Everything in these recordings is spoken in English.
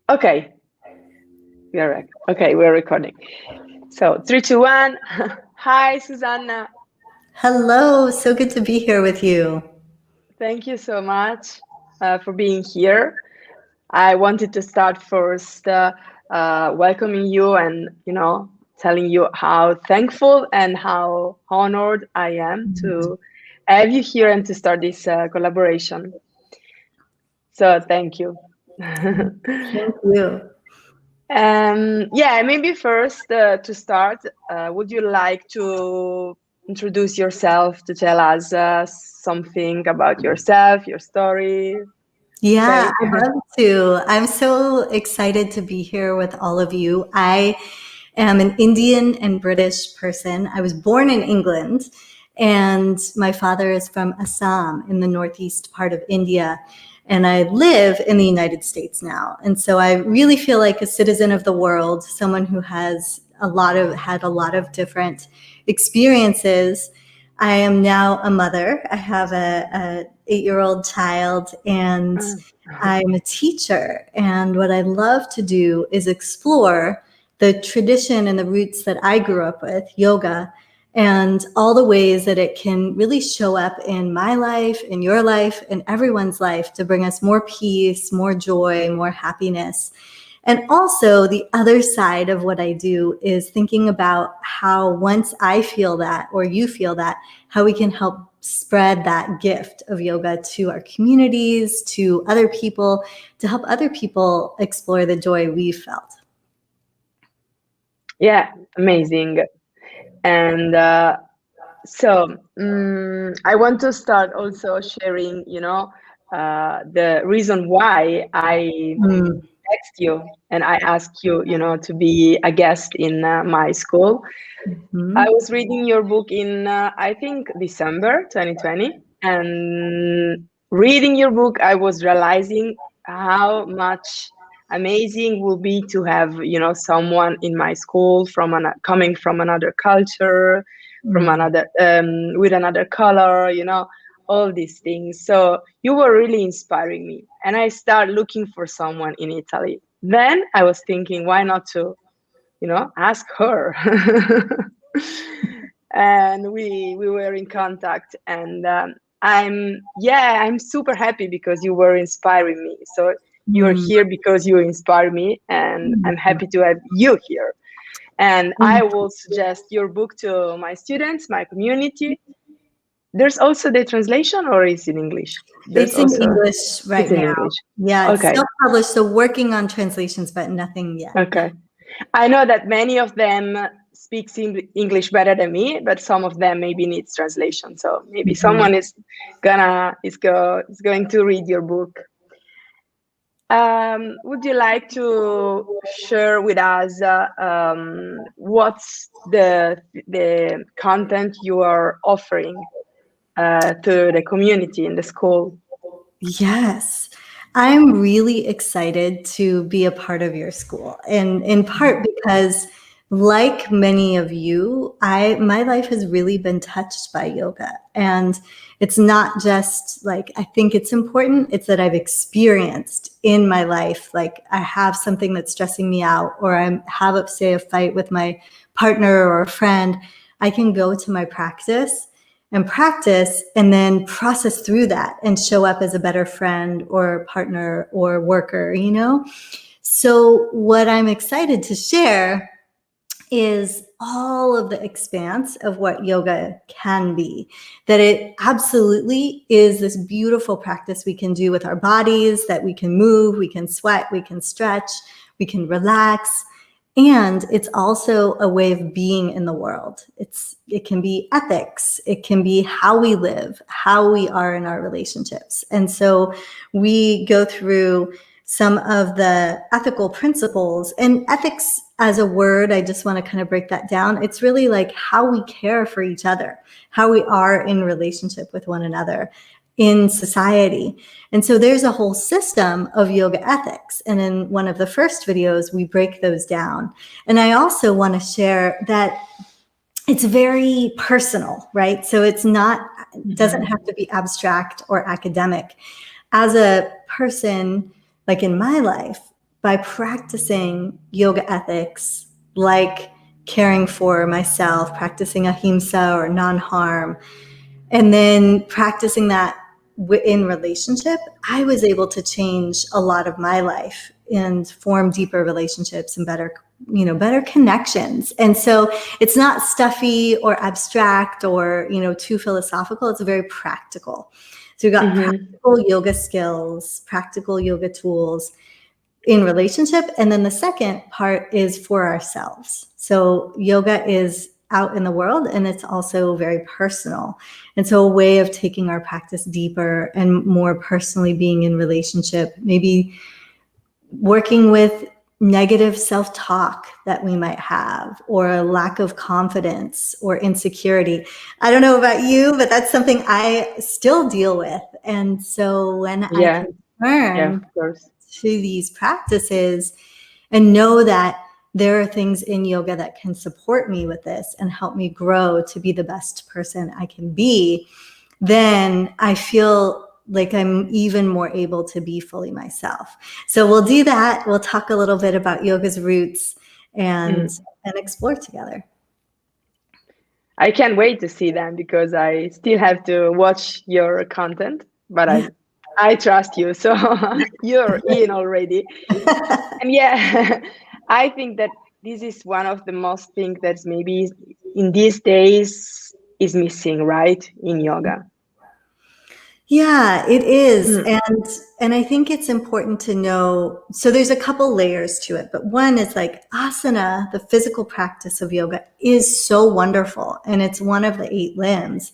Okay, we're recording. So 3, 2, 1. Hi, Susanna. Hello, so good to be here with you. Thank you so much for being here. I wanted to start first welcoming you and, telling you how thankful and how honored I am to have you here and to start this collaboration. So thank you. Thank you. Maybe first to start, would you like to introduce yourself, to tell us something about yourself, your story? Yeah, Okay. I'd love to. I'm so excited to be here with all of you. I am an Indian and British person. I was born in England, and my father is from Assam in the northeast part of India. And I live in the United States now. And so I really feel like a citizen of the world, someone who has had a lot of different experiences. I am now a mother. I have a 8-year-old child, and I'm a teacher. And what I love to do is explore the tradition and the roots that I grew up with, yoga, and all the ways that it can really show up in my life, in your life, in everyone's life to bring us more peace, more joy, more happiness. And also the other side of what I do is thinking about how once I feel that, or you feel that, how we can help spread that gift of yoga to our communities, to other people, to help other people explore the joy we felt. Yeah, amazing. And I want to start also sharing, the reason why I text you and I asked you, to be a guest in my school. I was reading your book in, I think, December 2020. And reading your book, I was realizing how much amazing will be to have, someone in my school coming from another culture, from another, with another color, all these things. So you were really inspiring me. And I started looking for someone in Italy. Then I was thinking, why not to, ask her? And we were in contact, and I'm super happy because you were inspiring me. So you're here because you inspire me, and I'm happy to have you here. And I will suggest your book to my students, my community. There's also the translation, or is it in English? It's in English right now. English. Yeah, it's Okay. self-published, so working on translations, but nothing yet. Okay. I know that many of them speaks English better than me, but some of them maybe needs translation. So maybe someone is going to read your book. Would you like to share with us what's the content you are offering to the community in the school? Yes. I'm really excited to be a part of your school, and in part because, like many of you, my life has really been touched by yoga. And it's not just like, I think it's important, it's that I've experienced in my life, like I have something that's stressing me out, or I have, say, a fight with my partner or a friend. I can go to my practice and then process through that and show up as a better friend or partner or worker, So what I'm excited to share is all of the expanse of what yoga can be, that it absolutely is this beautiful practice we can do with our bodies, that we can move, we can sweat, we can stretch, we can relax. And it's also a way of being in the world. It can be ethics. It can be how we live, how we are in our relationships. And so we go through some of the ethical principles. And ethics as a word, I just want to kind of break that down. It's really like how we care for each other, how we are in relationship with one another in society. And so there's a whole system of yoga ethics. And in one of the first videos, we break those down. And I also want to share that it's very personal, right? So it doesn't have to be abstract or academic. As a person, like in my life, by practicing yoga ethics, like caring for myself, practicing ahimsa or non-harm, and then practicing that in relationship, I was able to change a lot of my life and form deeper relationships and better connections. And so it's not stuffy or abstract or, too philosophical. It's very practical. So we've got practical yoga skills, practical yoga tools in relationship. And then the second part is for ourselves. So yoga is out in the world, and it's also very personal. And so a way of taking our practice deeper and more personally being in relationship, maybe working with negative self-talk that we might have, or a lack of confidence or insecurity. I don't know about you, but that's something I still deal with. And so when I can turn to these practices and know that there are things in yoga that can support me with this and help me grow to be the best person I can be, then I feel like I'm even more able to be fully myself. So we'll do that. We'll talk a little bit about yoga's roots and explore together. I can't wait to see them because I still have to watch your content, but I trust you, so you're in already. And yeah, I think that this is one of the most things that's maybe in these days is missing, right, in yoga. Yeah, it is. And I think it's important to know, so there's a couple layers to it, but one is like asana, the physical practice of yoga, is so wonderful. And it's one of the 8 limbs,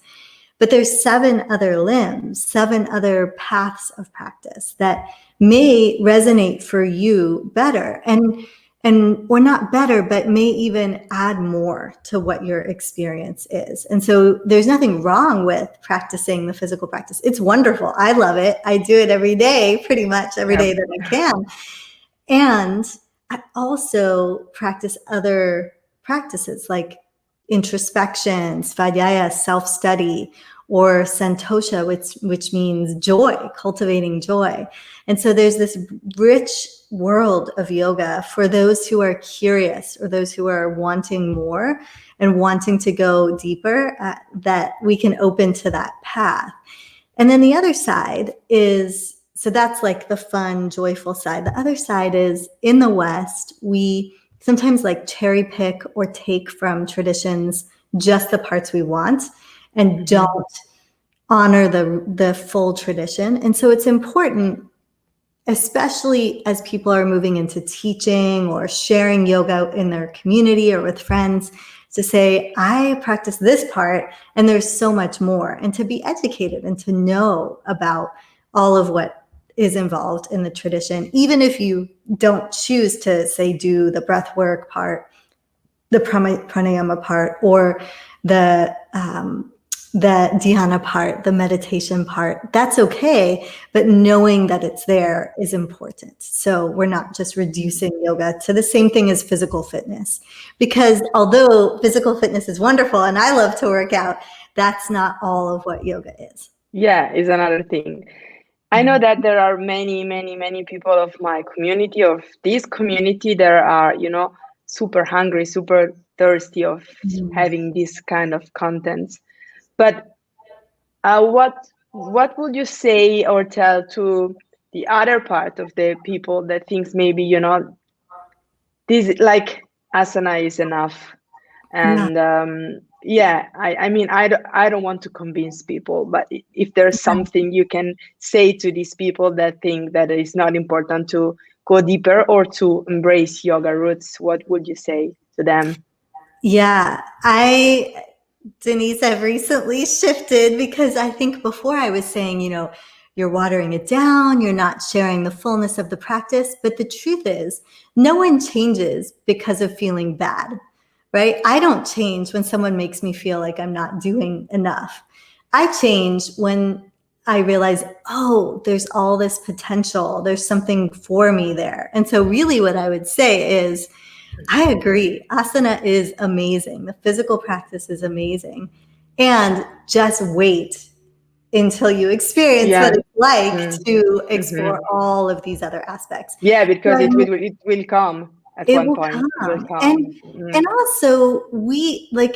but there's 7 other limbs, 7 other paths of practice that may resonate for you better. And or not better, but may even add more to what your experience is. And so there's nothing wrong with practicing the physical practice. It's wonderful. I love it. I do it every day, pretty much every day that I can. And I also practice other practices like introspection, svadhyaya, self-study, or santosha, which means joy, cultivating joy. And so there's this rich world of yoga for those who are curious or those who are wanting more and wanting to go deeper, that we can open to that path. And then the other side is, so that's like the fun, joyful side. The other side is, in the West, we sometimes like cherry pick or take from traditions just the parts we want and don't honor the full tradition. And so it's important, especially as people are moving into teaching or sharing yoga in their community or with friends, to say, I practice this part and there's so much more, and to be educated and to know about all of what is involved in the tradition, even if you don't choose to say do the breath work part, the pranayama part, or the dhyana part, the meditation part. That's okay, but knowing that it's there is important. So we're not just reducing yoga to the same thing as physical fitness, because although physical fitness is wonderful and I love to work out, that's not all of what yoga is. Yeah, is another thing. I know that there are many, many, many people of my community, of this community, there are, super hungry, super thirsty of having this kind of contents. But what would you say or tell to the other part of the people that thinks maybe, this like asana is enough? And I mean, I don't want to convince people, but if there's something you can say to these people that think that it's not important to go deeper or to embrace yoga roots, what would you say to them? Yeah, Denise, I've recently shifted, because I think before I was saying, you're watering it down, you're not sharing the fullness of the practice. But the truth is, no one changes because of feeling bad, right? I don't change when someone makes me feel like I'm not doing enough. I change when I realize, oh, there's all this potential. There's something for me there. And so really what I would say is, I agree. Asana is amazing. The physical practice is amazing. And just wait until you experience Yeah. what it's like Mm. to explore all of these other aspects. Yeah, because So, I mean, it will come at it one will point. It will come. come. And also we like,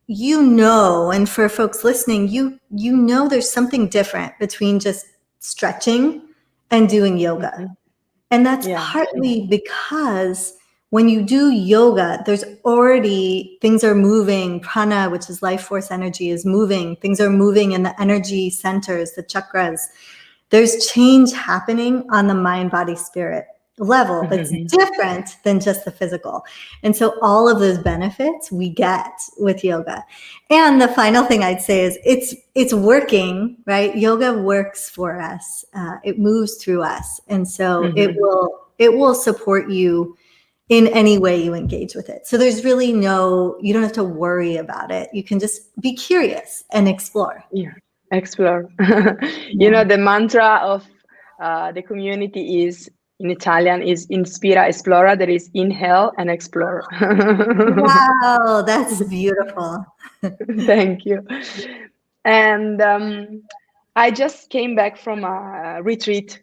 and for folks listening, you know there's something different between just stretching and doing yoga. And that's Yeah. partly because when you do yoga, there's already things are moving. Prana, which is life force energy, is moving. Things are moving in the energy centers, the chakras. There's change happening on the mind, body, spirit level that's different than just the physical. And so all of those benefits we get with yoga. And the final thing I'd say is it's working, right? Yoga works for us. It moves through us. And so it will support you in any way you engage with it. So there's really you don't have to worry about it. You can just be curious and explore. Yeah, explore. The mantra of the community is, in Italian, is inspira, esplora. That is inhale and explore. Wow, that's beautiful. Thank you. And I just came back from a retreat,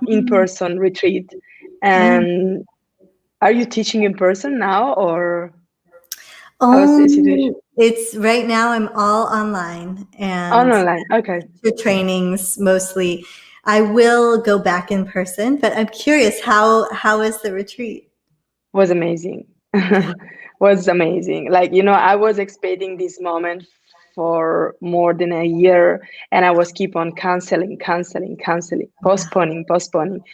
in-person retreat. And are you teaching in person now, or how's the situation? It's right now I'm all online and Online. Okay. for trainings mostly. I will go back in person, but I'm curious, how is the retreat? Was amazing. Was amazing. Like, I was expecting this moment for more than a year, and I was keep on canceling, postponing.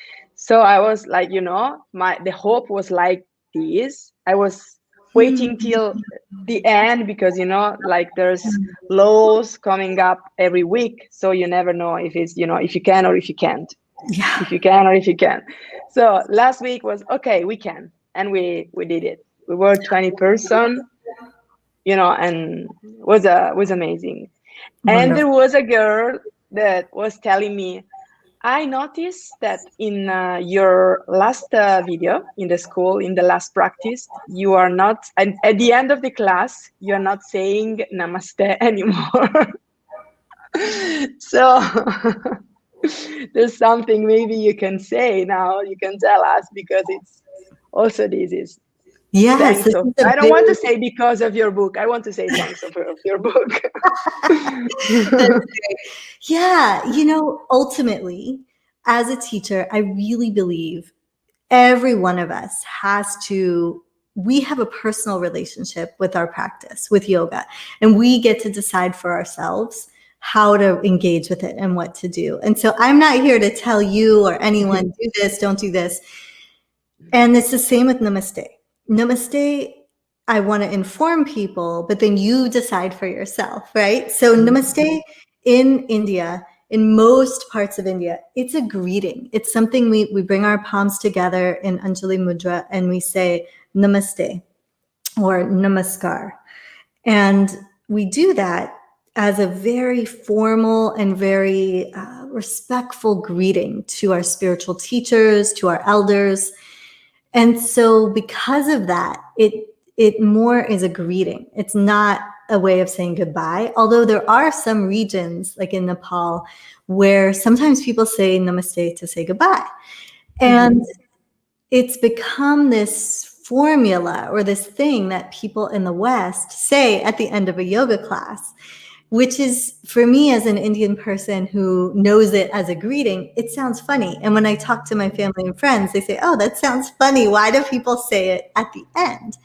So I was like, the hope was like this. I was waiting till the end because, like there's laws coming up every week. So you never know if it's, if you can or if you can't. Yeah. If you can or if you can. So last week was, okay, we can. And we did it. We were 20 person, and was amazing. Wonderful. And there was a girl that was telling me, I noticed that in your last video in the school, in the last practice, you are not, at the end of the class, you are not saying namaste anymore. So there's something maybe you can say now, you can tell us, because it's also this is Yes, thanks of, I don't want to say because of your book. I want to say thanks of your book. Yeah, ultimately, as a teacher, I really believe every one of us we have a personal relationship with our practice, with yoga, and we get to decide for ourselves how to engage with it and what to do. And so I'm not here to tell you or anyone, do this, don't do this. And it's the same with namaste. Namaste, I want to inform people, but then you decide for yourself, right? So namaste in India, in most parts of India, it's a greeting. It's something we bring our palms together in Anjali Mudra and we say namaste or namaskar. And we do that as a very formal and very respectful greeting to our spiritual teachers, to our elders. And so because of that, it more is a greeting. It's not a way of saying goodbye, although there are some regions like in Nepal where sometimes people say namaste to say goodbye. And it's become this formula or this thing that people in the West say at the end of a yoga class, which is, for me as an Indian person who knows it as a greeting, it sounds funny. And when I talk to my family and friends, they say, oh, that sounds funny. Why do people say it at the end?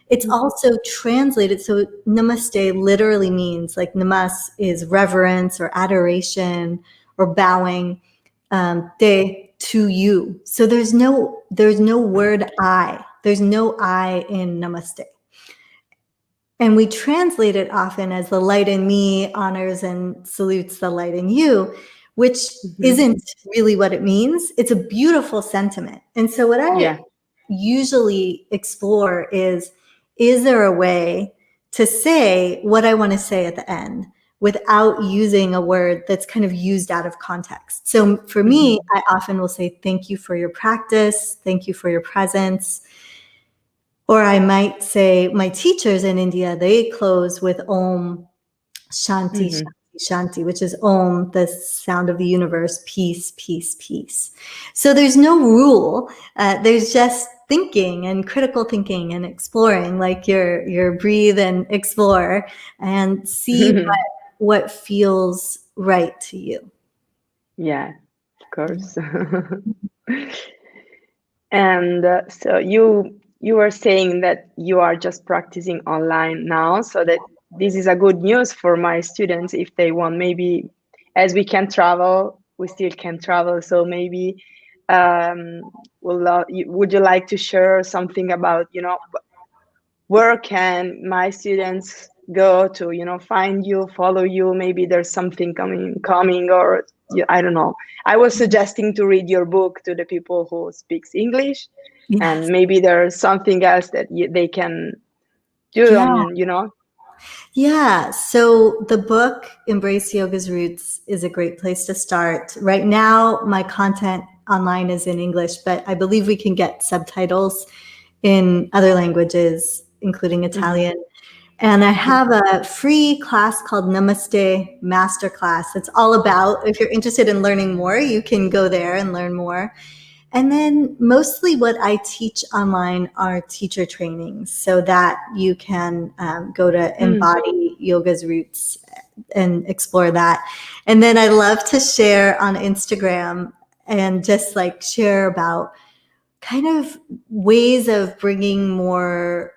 It's also translated. So namaste literally means, like, namas is reverence or adoration or bowing, te, to you. So there's no word I. There's no I in namaste. And we translate it often as the light in me honors and salutes the light in you, which isn't really what it means. It's a beautiful sentiment. And so what I usually explore is there a way to say what I want to say at the end without using a word that's kind of used out of context? So for me, I often will say, thank you for your practice. Thank you for your presence. Or I might say, my teachers in India, they close with Om Shanti Shanti. Shanti, which is Om, the sound of the universe, peace, peace, peace. So there's no rule. There's just thinking and critical thinking and exploring, like your breathe and explore and see what feels right to you. Yeah, of course. And so you were saying that you are just practicing online now, so that this is a good news for my students if they want. Maybe as we can travel, we still can travel. So maybe would you like to share something about, where can my students go to, find you, follow you? Maybe there's something coming, or I don't know. I was suggesting to read your book to the people who speaks English, Yes. and maybe there's something else that they can do on. Yeah. So the book, Embrace Yoga's Roots, is a great place to start. Right now, my content online is in English, but I believe we can get subtitles in other languages, including Italian. And I have a free class called Namaste Masterclass. It's all about, if you're interested in learning more, you can go there and learn more. And then mostly what I teach online are teacher trainings so that you can go to Embody Yoga's Roots and explore that. And then I love to share on Instagram and just like share about kind of ways of bringing more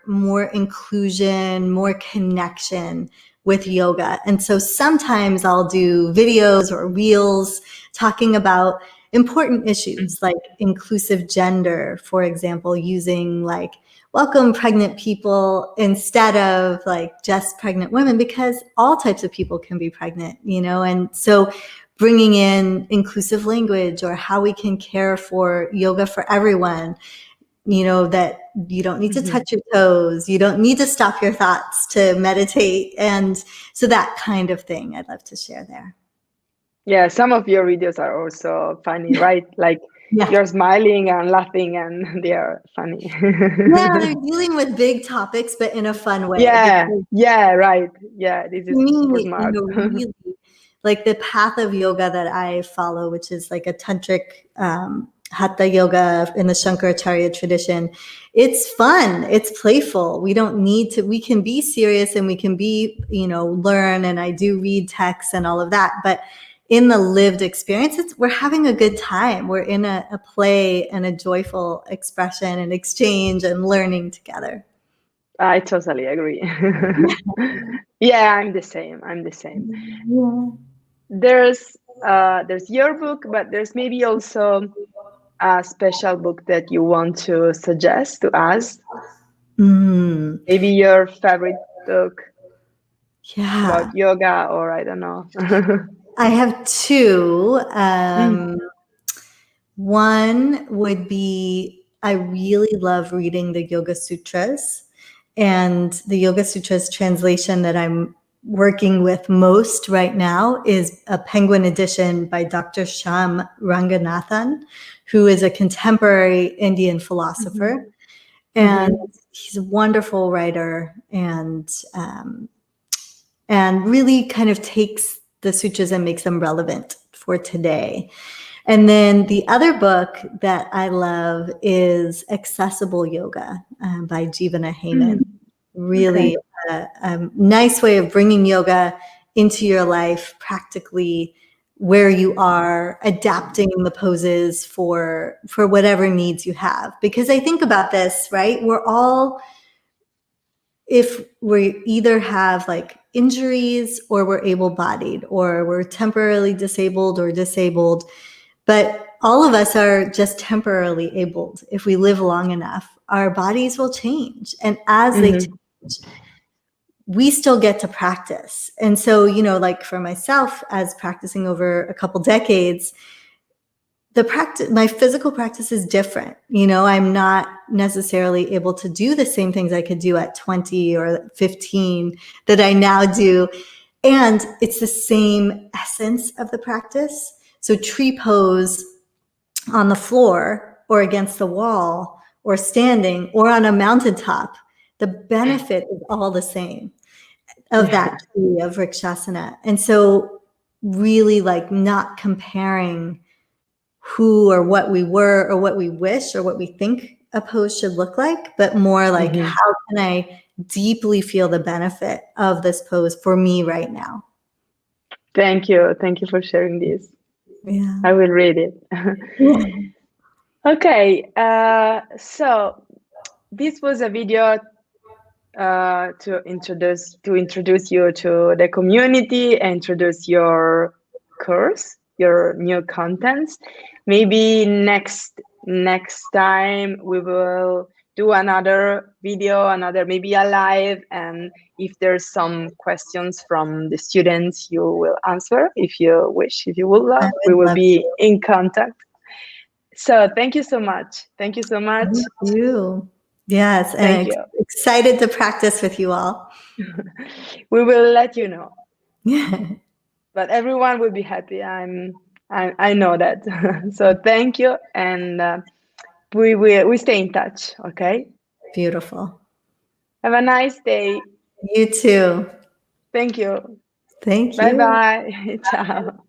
inclusion, more connection with yoga. And so sometimes I'll do videos or reels talking about important issues like inclusive gender, for example, using like welcome pregnant people instead of like just pregnant women, because all types of people can be pregnant, and so bringing in inclusive language or how we can care for yoga for everyone, that you don't need to touch your toes, you don't need to stop your thoughts to meditate. And so that kind of thing I'd love to share there. Yeah, some of your videos are also funny, right? Like you're smiling and laughing and they are funny. Yeah, they're dealing with big topics, but in a fun way. Yeah, right. Yeah, this is super smart. Really, like the path of yoga that I follow, which is like a tantric hatha yoga in the Shankaracharya tradition. It's fun. It's playful. We don't need to, we can be serious and we can be, learn. And I do read texts and all of that. But in the lived experience, we're having a good time. We're in a play and a joyful expression and exchange and learning together. I totally agree. Yeah, I'm the same. Yeah. There's your book, but there's maybe also a special book that you want to suggest to us. Maybe your favorite book about yoga, or I don't know. I have two. One would be, I really love reading the Yoga Sutras, and the Yoga Sutras translation that I'm working with most right now is a Penguin edition by Dr. Shyam Ranganathan, who is a contemporary Indian philosopher. And he's a wonderful writer and really kind of takes the sutras and makes them relevant for today. And then the other book that I love is Accessible Yoga by Jivana Heyman. Really a nice way of bringing yoga into your life practically, where you are, adapting the poses for whatever needs you have. Because I think about this, right? We're all, if we either have like injuries or we're able-bodied or we're temporarily disabled or disabled, but all of us are just temporarily abled. If we live long enough, our bodies will change. And as they change, we still get to practice. And so, like for myself, as practicing over a couple decades, my physical practice is different. I'm not necessarily able to do the same things I could do at 20 or 15 that I now do. And it's the same essence of the practice. So tree pose on the floor or against the wall or standing or on a mountaintop, the benefit is all the same. of that tree of Rikshasana. And so really like not comparing who or what we were or what we wish or what we think a pose should look like, but more like how can I deeply feel the benefit of this pose for me right now? Thank you. Thank you for sharing this. Yeah. I will read it. Okay. So this was a video to introduce you to the community, introduce your course, your new contents. Maybe next time we will do another video, maybe a live, and if there's some questions from the students, you will answer if you wish, if you would love. We will be in contact. So thank you so much. Thank you so much. Thank you. Yes, Thank and you. excited to practice with you all. We will let you know. Yeah. But everyone will be happy. I know that. So thank you, and we stay in touch. Okay. Beautiful. Have a nice day. You too. Thank you. Thank you. Bye bye. Ciao.